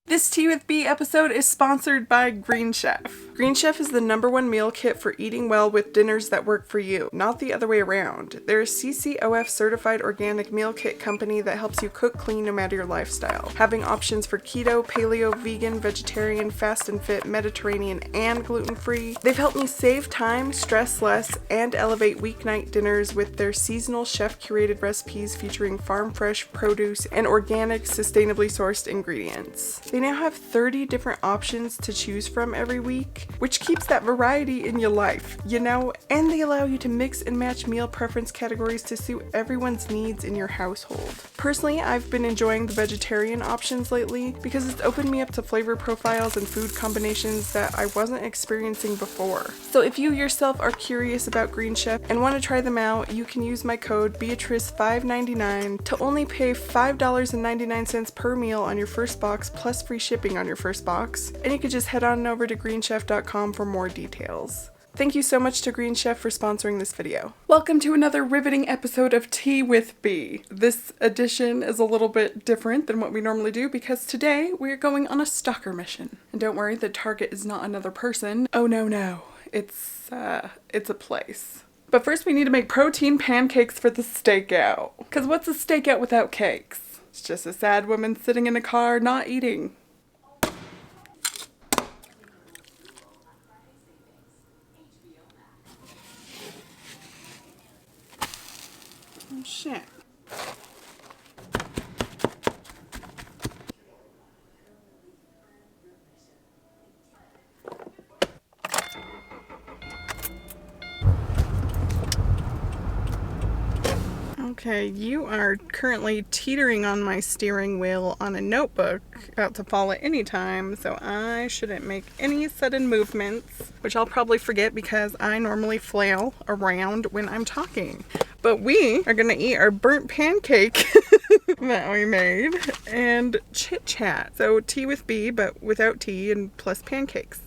This Tea with B episode is sponsored by Green Chef. Green Chef is the #1 meal kit for eating well with dinners that work for you, not the other way around. They're a CCOF certified organic meal kit company that helps you cook clean no matter your lifestyle, having options for keto, paleo, vegan, vegetarian, fast and fit, Mediterranean, and gluten-free. They've helped me save time, stress less, and elevate weeknight dinners with their seasonal chef-curated recipes featuring farm-fresh produce and organic, sustainably sourced ingredients. They now have 30 different options to choose from every week, which keeps that variety in your life, you know, and they allow you to mix and match meal preference categories to suit everyone's needs in your household. Personally, I've been enjoying the vegetarian options lately because it's opened me up to flavor profiles and food combinations that I wasn't experiencing before. So if you yourself are curious about Green Chef and want to try them out, you can use my code Beatrice599 to only pay $5.99 per meal on your first box plus free shipping on your first box, and you could just head on over to greenchef.com for more details. Thank you so much to Green Chef for sponsoring this video. Welcome to another riveting episode of Tea with B. This edition is a little bit different than what we normally do because today we are going on a stalker mission. And don't worry, the target is not another person. Oh no, it's a place. But first we need to make protein pancakes for the Stakeout. Cause what's a Stakeout without cakes? It's just a sad woman sitting in a car not eating. Oh shit. Okay, you are currently teetering on my steering wheel on a notebook, about to fall at any time, so I shouldn't make any sudden movements, which I'll probably forget because I normally flail around when I'm talking. But we are gonna eat our burnt pancake that we made and chit chat. So tea with B, but without tea and plus pancakes.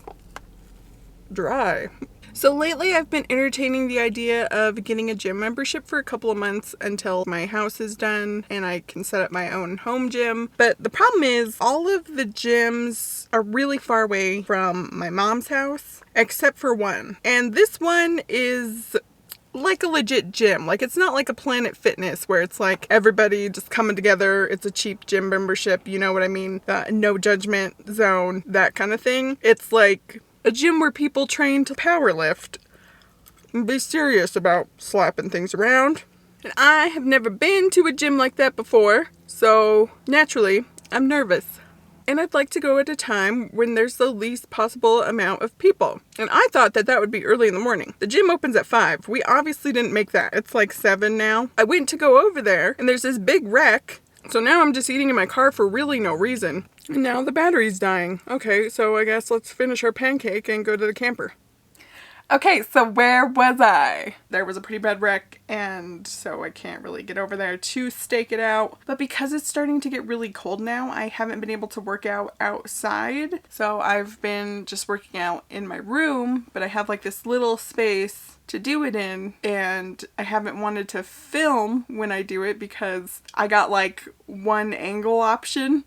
Dry. So lately I've been entertaining the idea of getting a gym membership for a couple of months until my house is done and I can set up my own home gym. But the problem is all of the gyms are really far away from my mom's house, except for one. And this one is like a legit gym. Like, it's not like a Planet Fitness where it's like everybody just coming together. It's a cheap gym membership, you know what I mean? No judgment zone, that kind of thing. It's like a gym where people train to power lift and be serious about slapping things around. And I have never been to a gym like that before, so naturally, I'm nervous. And I'd like to go at a time when there's the least possible amount of people. And I thought that would be early in the morning. The gym opens at 5. We obviously didn't make that. It's like 7 now. I went to go over there and there's this big wreck. So now I'm just eating in my car for really no reason. And now the battery's dying. Okay, so I guess let's finish our pancake and go to the camper. Okay, so where was I? There was a pretty bad wreck, and so I can't really get over there to stake it out. But because it's starting to get really cold now, I haven't been able to work out outside. So I've been just working out in my room, but I have like this little space to do it in, and I haven't wanted to film when I do it because I got like one angle option.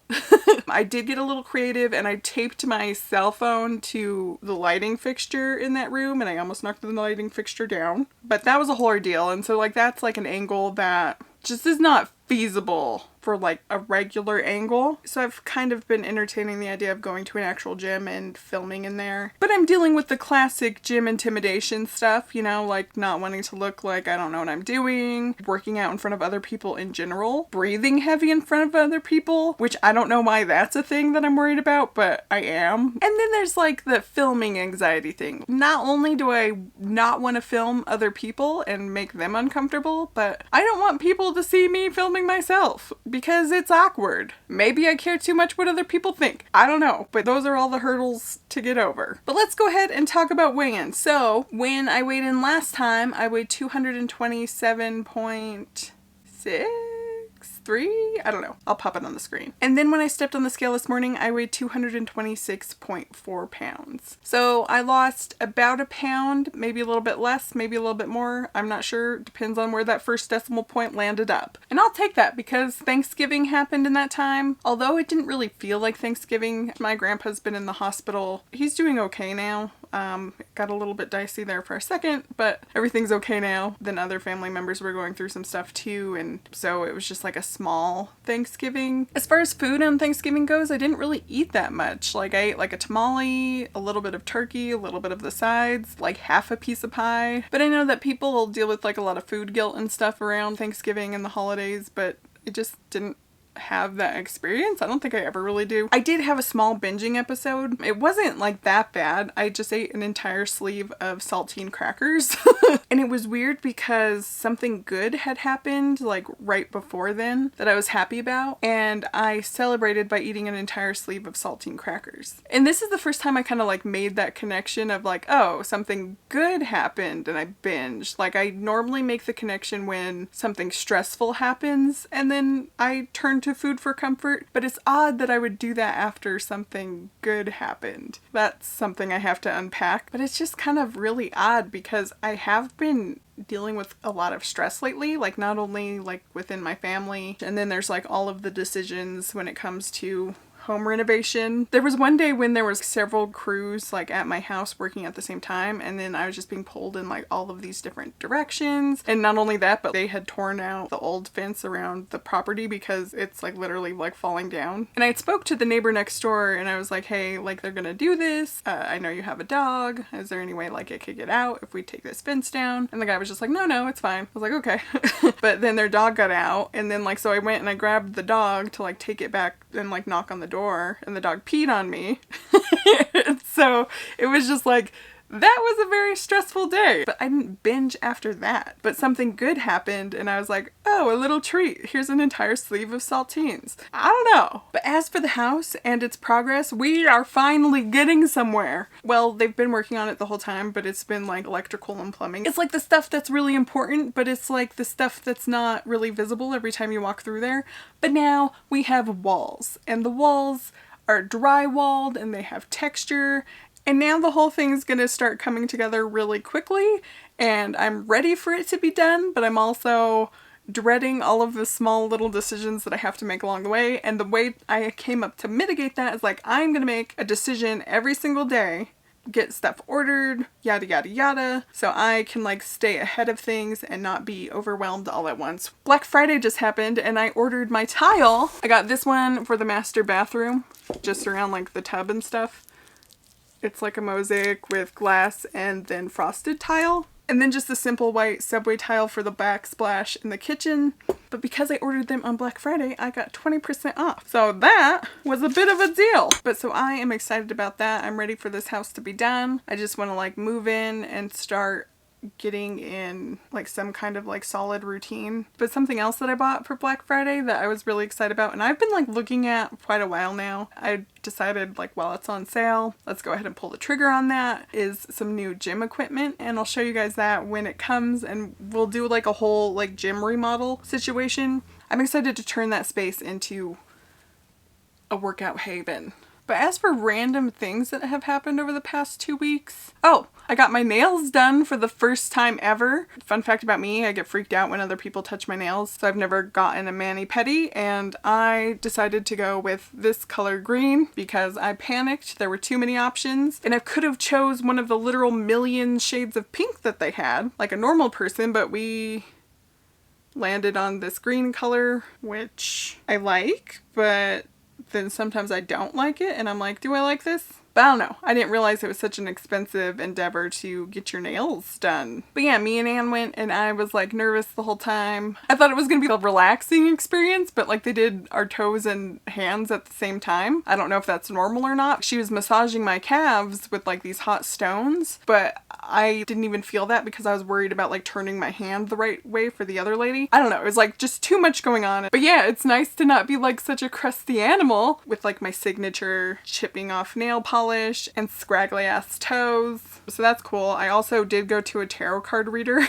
I did get a little creative and I taped my cell phone to the lighting fixture in that room and I almost knocked the lighting fixture down. But that was a whole ordeal, and so like that's like an angle that just is not feasible for like a regular angle. So I've kind of been entertaining the idea of going to an actual gym and filming in there. But I'm dealing with the classic gym intimidation stuff, you know, like not wanting to look like I don't know what I'm doing, working out in front of other people in general, breathing heavy in front of other people, which I don't know why that's a thing that I'm worried about, but I am. And then there's like the filming anxiety thing. Not only do I not want to film other people and make them uncomfortable, but I don't want people to see me filming myself because it's awkward. Maybe I care too much what other people think. I don't know, but those are all the hurdles to get over. But let's go ahead and talk about weigh-in. So when I weighed in last time, I weighed 227.6, 3? I don't know. I'll pop it on the screen. And then when I stepped on the scale this morning, I weighed 226.4 pounds. So I lost about a pound, maybe a little bit less, maybe a little bit more. I'm not sure. Depends on where that first decimal point landed up. And I'll take that because Thanksgiving happened in that time. Although it didn't really feel like Thanksgiving. My grandpa's been in the hospital. He's doing okay now. Got a little bit dicey there for a second, but everything's okay now. Then other family members were going through some stuff too, and so it was just like a small Thanksgiving. As far as food on Thanksgiving goes, I didn't really eat that much. Like I ate like a tamale, a little bit of turkey, a little bit of the sides, like half a piece of pie. But I know that people will deal with like a lot of food guilt and stuff around Thanksgiving and the holidays, but it just didn't have that experience. I don't think I ever really do. I did have a small binging episode. It wasn't like that bad. I just ate an entire sleeve of saltine crackers. And it was weird because something good had happened like right before then that I was happy about, and I celebrated by eating an entire sleeve of saltine crackers. And this is the first time I kind of like made that connection of like, oh, something good happened and I binged. Like I normally make the connection when something stressful happens and then I turn to food for comfort, but it's odd that I would do that after something good happened. That's something I have to unpack, but it's just kind of really odd because I have been dealing with a lot of stress lately, like not only like within my family, and then there's like all of the decisions when it comes to home renovation. There was one day when there was several crews like at my house working at the same time, and then I was just being pulled in like all of these different directions. And not only that, but they had torn out the old fence around the property because it's like literally like falling down. And I had spoke to the neighbor next door and I was like, hey, like they're gonna do this. I know you have a dog. Is there any way like it could get out if we take this fence down? And the guy was just like, no, it's fine. I was like, okay. But then their dog got out, and then like so I went and I grabbed the dog to like take it back and like knock on the door, and the dog peed on me. So it was just like, that was a very stressful day. But I didn't binge after that. But something good happened and I was like, oh, a little treat. Here's an entire sleeve of saltines. I don't know. But as for the house and its progress, we are finally getting somewhere. Well, they've been working on it the whole time, but it's been like electrical and plumbing. It's like the stuff that's really important, but it's like the stuff that's not really visible every time you walk through there. But now we have walls, and the walls are drywalled and they have texture. And now the whole thing's gonna start coming together really quickly, and I'm ready for it to be done, but I'm also dreading all of the small little decisions that I have to make along the way. And the way I came up to mitigate that is like, I'm gonna make a decision every single day, get stuff ordered, yada yada yada, so I can like stay ahead of things and not be overwhelmed all at once. Black Friday just happened and I ordered my tile. I got this one for the master bathroom, just around like the tub and stuff. It's like a mosaic with glass and then frosted tile. And then just the simple white subway tile for the backsplash in the kitchen. But because I ordered them on Black Friday, I got 20% off. So that was a bit of a deal. But so I am excited about that. I'm ready for this house to be done. I just want to like move in and start getting in like some kind of like solid routine. But something else that I bought for Black Friday that I was really excited about, and I've been like looking at quite a while now, I decided like while it's on sale, let's go ahead and pull the trigger on that, is some new gym equipment. And I'll show you guys that when it comes, and we'll do like a whole like gym remodel situation. I'm excited to turn that space into a workout haven. But as for random things that have happened over the past 2 weeks, oh, I got my nails done for the first time ever. Fun fact about me, I get freaked out when other people touch my nails, so I've never gotten a mani-pedi, and I decided to go with this color green because I panicked. There were too many options, and I could have chose one of the literal million shades of pink that they had, like a normal person, but we landed on this green color, which I like, but then sometimes I don't like it, and I'm like, do I like this? But I don't know. I didn't realize it was such an expensive endeavor to get your nails done. But yeah, me and Anne went, and I was like nervous the whole time. I thought it was gonna be a relaxing experience, but like they did our toes and hands at the same time. I don't know if that's normal or not. She was massaging my calves with like these hot stones, but I didn't even feel that because I was worried about like turning my hand the right way for the other lady. I don't know. It was like just too much going on. But yeah, it's nice to not be like such a crusty animal with like my signature chipping off nail polish polish and scraggly ass toes. So that's cool. I also did go to a tarot card reader.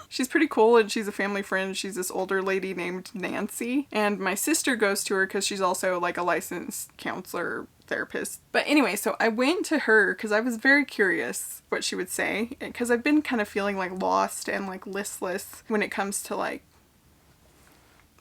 She's pretty cool and she's a family friend. She's this older lady named Nancy. And my sister goes to her because she's also like a licensed counselor therapist. But anyway, so I went to her because I was very curious what she would say, because I've been kind of feeling like lost and like listless when it comes to like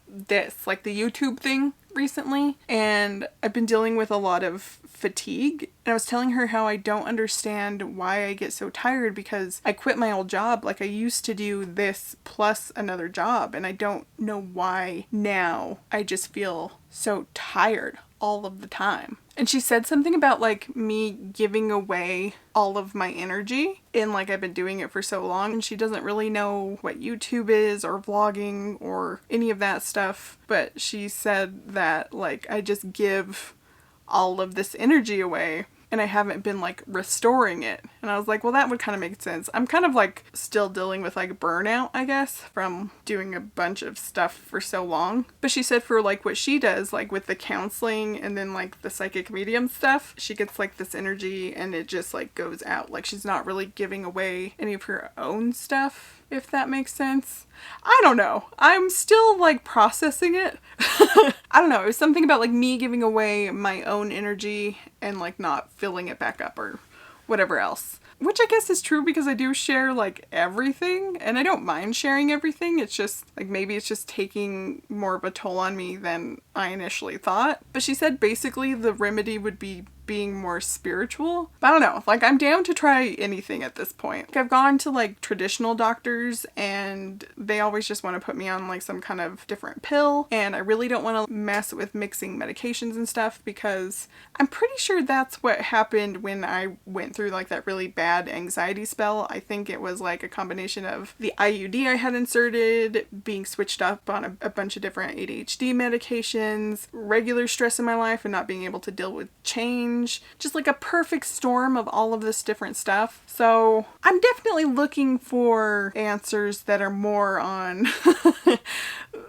this, like the YouTube thing recently, and I've been dealing with a lot of fatigue. And I was telling her how I don't understand why I get so tired, because I quit my old job. Like I used to do this plus another job, and I don't know why now I just feel so tired all of the time. And she said something about like me giving away all of my energy, and like I've been doing it for so long, and she doesn't really know what YouTube is or vlogging or any of that stuff, but she said that like I just give all of this energy away and I haven't been like restoring it. And I was like, well, that would kind of make sense. I'm kind of like still dealing with like burnout, I guess, from doing a bunch of stuff for so long. But she said for like what she does, like with the counseling and then like the psychic medium stuff, she gets like this energy and it just like goes out. Like she's not really giving away any of her own stuff, if that makes sense. I don't know. I'm still like processing it. I don't know. It was something about like me giving away my own energy and like not filling it back up or whatever else. Which I guess is true because I do share like everything, and I don't mind sharing everything. It's just like maybe it's just taking more of a toll on me than I initially thought. But she said basically the remedy would be being more spiritual. But I don't know, like I'm down to try anything at this point. Like, I've gone to like traditional doctors and they always just want to put me on like some kind of different pill, and I really don't want to mess with mixing medications and stuff, because I'm pretty sure that's what happened when I went through like that really bad anxiety spell. I think it was like a combination of the IUD I had inserted, being switched up on a bunch of different ADHD medications, regular stress in my life and not being able to deal with change. Just like a perfect storm of all of this different stuff. So I'm definitely looking for answers that are more on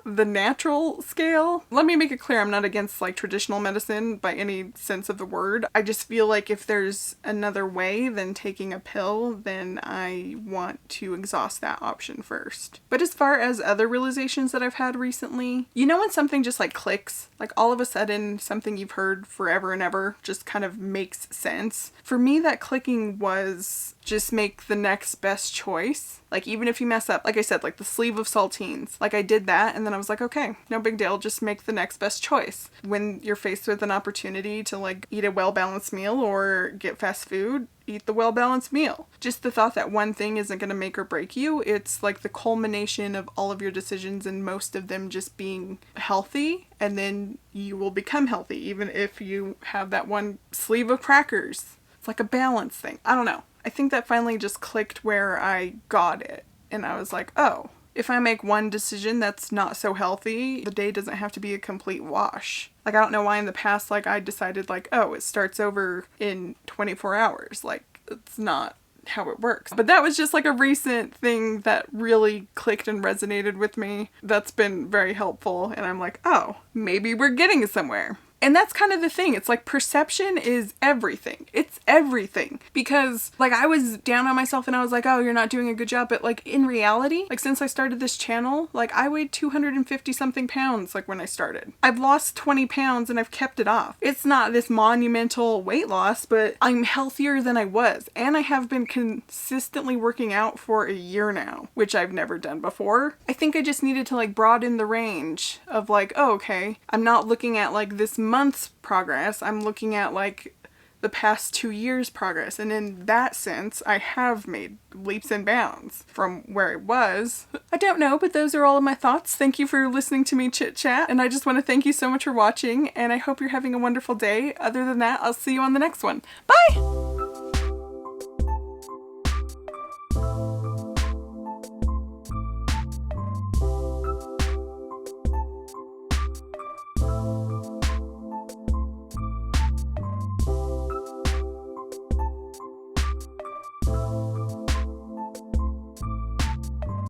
the natural scale. Let me make it clear, I'm not against like traditional medicine by any sense of the word. I just feel like if there's another way than taking a pill, then I want to exhaust that option first. But as far as other realizations that I've had recently, you know when something just like clicks? Like all of a sudden something you've heard forever and ever just kind of makes sense. For me, that clicking was just make the next best choice. Like even if you mess up, like I said, like the sleeve of saltines, like I did that and then I was like, okay, no big deal, just make the next best choice. When you're faced with an opportunity to like eat a well-balanced meal or get fast food, eat the well-balanced meal. Just the thought that one thing isn't going to make or break you. It's like the culmination of all of your decisions, and most of them just being healthy, and then you will become healthy even if you have that one sleeve of crackers. It's like a balance thing. I don't know. I think that finally just clicked where I got it. And I was like, oh, if I make one decision that's not so healthy, the day doesn't have to be a complete wash. Like, I don't know why in the past, like, I decided, like, oh, it starts over in 24 hours. Like, it's not how it works. But that was just, like, a recent thing that really clicked and resonated with me. That's been very helpful. And I'm like, oh, maybe we're getting somewhere. And that's kind of the thing. It's like perception is everything. It's everything. Because like I was down on myself and I was like, oh, you're not doing a good job. But like in reality, like since I started this channel, like I weighed 250 something pounds like when I started. I've lost 20 pounds and I've kept it off. It's not this monumental weight loss, but I'm healthier than I was. And I have been consistently working out for a year now, which I've never done before. I think I just needed to like broaden the range of like, oh, okay, I'm not looking at like this month's progress, I'm looking at like the past 2 years progress, and in that sense I have made leaps and bounds from where it was. I don't know, but those are all of my thoughts. Thank you for listening to me chit chat, and I just want to thank you so much for watching, and I hope you're having a wonderful day. Other than that, I'll see you on the next one. Bye!